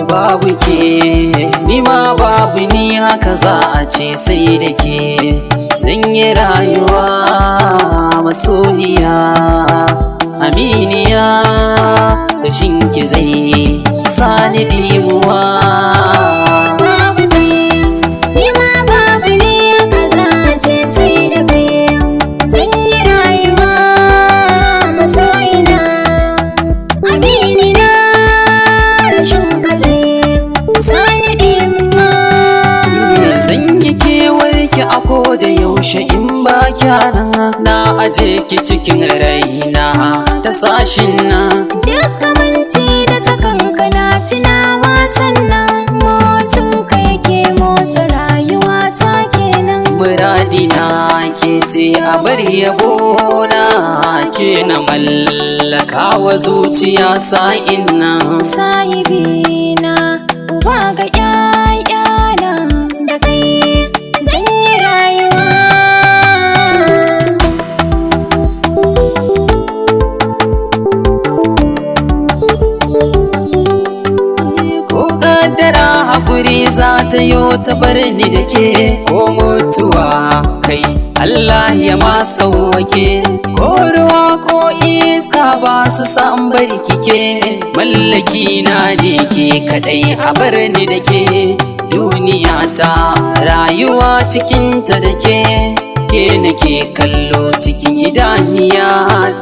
babu ke ni ma babu ni haka za a ce sai da ke zan yi rayuwa masoyiya aminiya rashin ki zai sani dimuwa da yaushe in ba kyanan na aje ki cikin raina ta sashin nan duk minti da sakan kana tunawa sannan motsin ka yake motsa rayuwa ta kenan muradina ke ce a bar yabo na ke na mallaka wa zuciya sa'in nan sahibina uba ga ƴaƴana da kai hakuri za ta yo ta bar ni da ke ko mutuwa kai Allah ya ma sauwake ko ruwa ko iska ba su san bari kike mallaki na ne ke kadai a bar ni da ke duniya ta rayuwa cikin ta da ke nake kallo cikin idaniya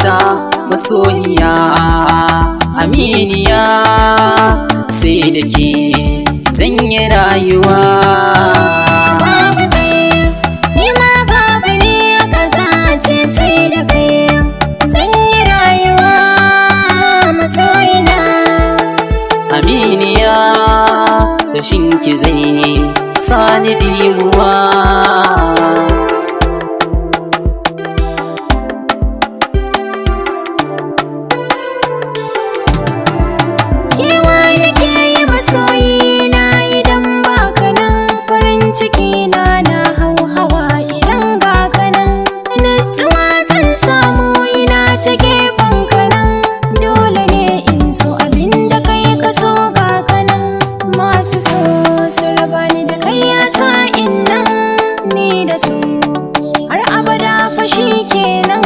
ta masoyiya aminiya sai da ke zan yi rayuwa babu kai ni ma babu ne aka sace sai da kai zan yi rayuwa masoyina aminiya rashin ki zai sani dimuwa masoyina idan baka nan farin ciki na hauhawa idan baka nan nutsuwa zan samu ina ta gefen ka nan dole ne in so abinda kai ka so ga ka nan masu so su raba ni da kai ya sa nan ni da su har abada fashi kenan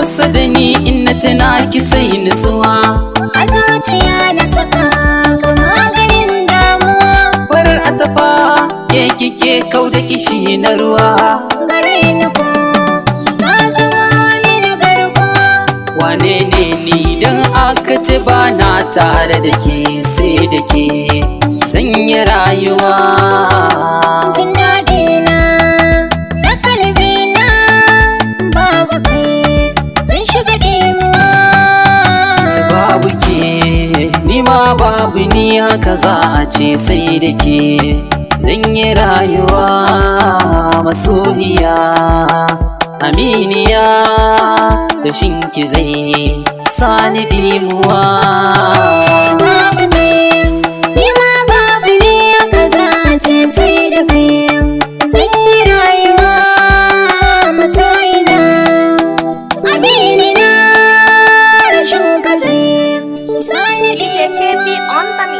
kusa da ni in na tana ki sai nutsuwa a zuciya na saka ga maganin damuwa farar atafa ke kike kau da kishi na ruwa gare ni ko ka zama mini garkuwa wane ne ni dan aka ce ba na tare da ke sai da ke zan yi rayuwa jin daɗi na kalbi na babu kai shiga ɗimuwa babu ke ni ma babu ni haka za a ce sai da ke zan yi rayuwa masoyiya aminiya rashin ki zai sani dimuwa babu kai ni ma babu ni haka za a ce sai da kai zan yi rayuwa masoyina Sani DJKB on the